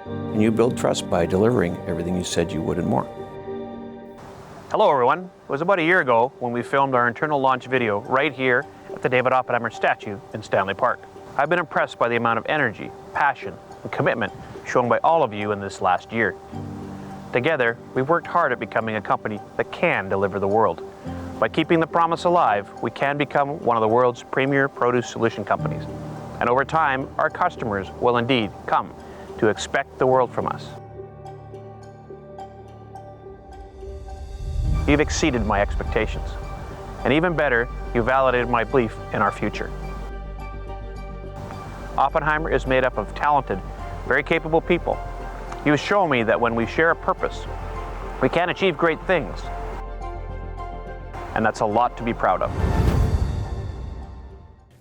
And you build trust by delivering everything you said you would and more. Hello everyone. It was about a year ago when we filmed our internal launch video right here at the David Oppenheimer statue in Stanley Park. I've been impressed by the amount of energy, passion, and commitment shown by all of you in this last year. Together, we've worked hard at becoming a company that can deliver the world. By keeping the promise alive, we can become one of the world's premier produce solution companies. And over time, our customers will indeed come to expect the world from us. You've exceeded my expectations. And even better, you validated my belief in our future. Oppenheimer is made up of talented, very capable people. You show me that when we share a purpose, we can achieve great things. And that's a lot to be proud of.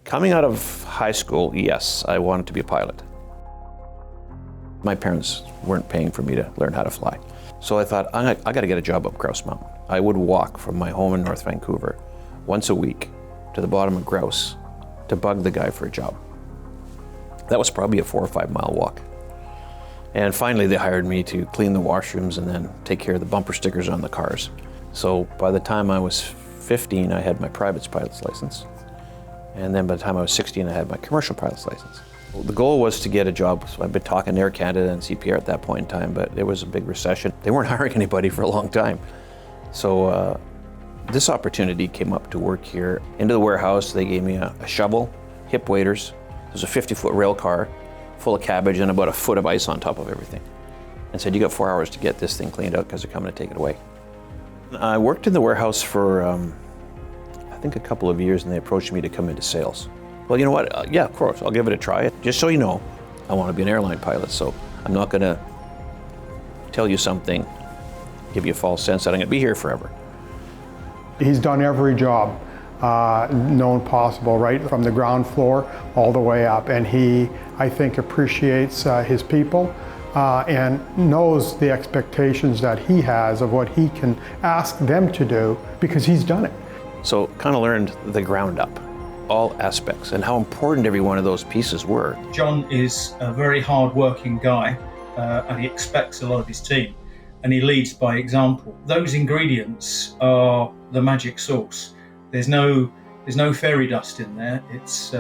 Coming out of high school, yes, I wanted to be a pilot. My parents weren't paying for me to learn how to fly. So I thought, I got to get a job up Grouse Mountain. I would walk from my home in North Vancouver once a week to the bottom of Grouse to bug the guy for a job. That was probably a 4 or 5 mile walk. And finally they hired me to clean the washrooms and then take care of the bumper stickers on the cars. So by the time I was 15, I had my private pilot's license. And then by the time I was 16, I had my commercial pilot's license. The goal was to get a job. So I've been talking to Air Canada and CPR at that point in time, but there was a big recession. They weren't hiring anybody for a long time. So this opportunity came up to work here. Into the warehouse, they gave me a shovel, hip waders. It was a 50-foot rail car full of cabbage and about a foot of ice on top of everything. And said, you got 4 hours to get this thing cleaned out because they're coming to take it away. I worked in the warehouse for, I think a couple of years, and they approached me to come into sales. Well, you know what? Yeah, of course, I'll give it a try. Just so you know, I want to be an airline pilot, so I'm not going to tell you something, give you a false sense that I'm going to be here forever. He's done every job known possible, right from the ground floor all the way up, and he, I think, appreciates his people and knows the expectations that he has of what he can ask them to do because he's done it. So kind of learned the ground up, all aspects, and how important every one of those pieces were. John is a very hard-working guy, and he expects a lot of his team, and he leads by example. Those ingredients are the magic sauce. There's no fairy dust in there. It's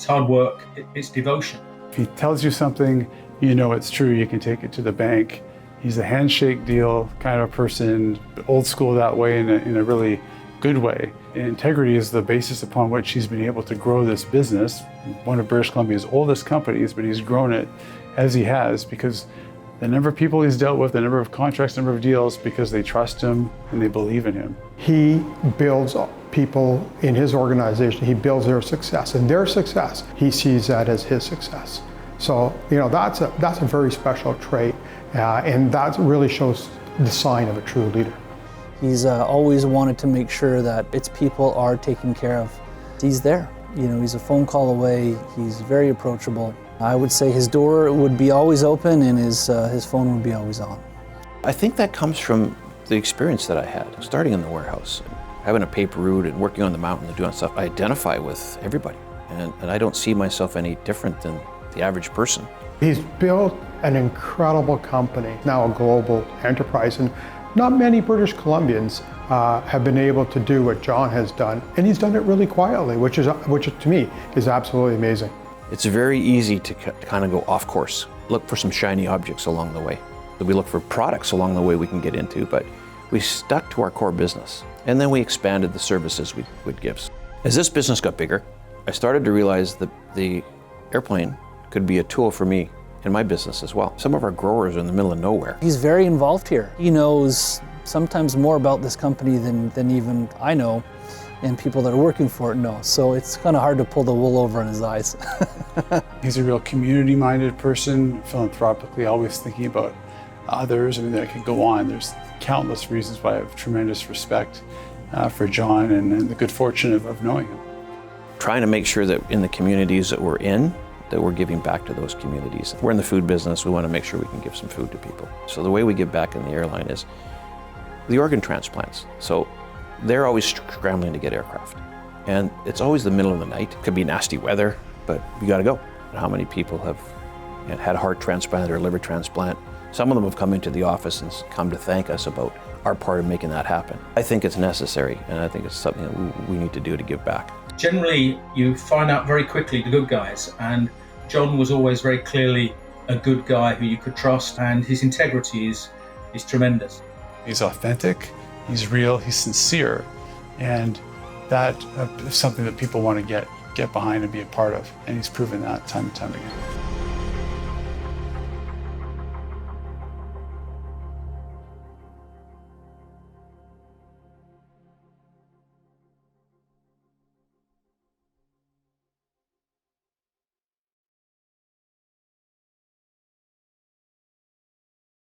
hard work. It's devotion. If he tells you something, you know it's true. You can take it to the bank. He's a handshake deal kind of person, old school that way in a really good way. And integrity is the basis upon which he's been able to grow this business, one of British Columbia's oldest companies, but he's grown it as he has because the number of people he's dealt with, the number of contracts, number of deals, because they trust him and they believe in him. He builds people in his organization, he builds their success, and their success, he sees that as his success. So, you know, that's a very special trait, and that really shows the sign of a true leader. He's always wanted to make sure that its people are taken care of. He's there. You know, he's a phone call away. He's very approachable. I would say his door would be always open and his phone would be always on. I think that comes from the experience that I had, starting in the warehouse, having a paper route and working on the mountain and doing stuff. I identify with everybody, and I don't see myself any different than the average person. He's built an incredible company, now a global enterprise, and not many British Columbians have been able to do what John has done, and he's done it really quietly, which to me is absolutely amazing. It's very easy to kind of go off course, look for some shiny objects along the way. We look for products along the way we can get into, but we stuck to our core business, and then we expanded the services we would give. As this business got bigger, I started to realize that the airplane could be a tool for me in my business as well. Some of our growers are in the middle of nowhere. He's very involved here. He knows sometimes more about this company than even I know, and people that are working for it know. So it's kind of hard to pull the wool over on his eyes. He's a real community-minded person, philanthropically, always thinking about others. I mean, I could go on. There's countless reasons why I have tremendous respect for John and the good fortune of knowing him. Trying to make sure that in the communities that we're in, that we're giving back to those communities. We're in the food business, we want to make sure we can give some food to people. So the way we give back in the airline is the organ transplants. So they're always scrambling to get aircraft. And it's always the middle of the night. It could be nasty weather, but you got to go. How many people have and had a heart transplant or a liver transplant. Some of them have come into the office and come to thank us about our part of making that happen. I think it's necessary, and I think it's something that we need to do to give back. Generally, you find out very quickly the good guys, and John was always very clearly a good guy who you could trust, and his integrity is tremendous. He's authentic, he's real, he's sincere, and that is something that people want to get behind and be a part of, and he's proven that time and time again.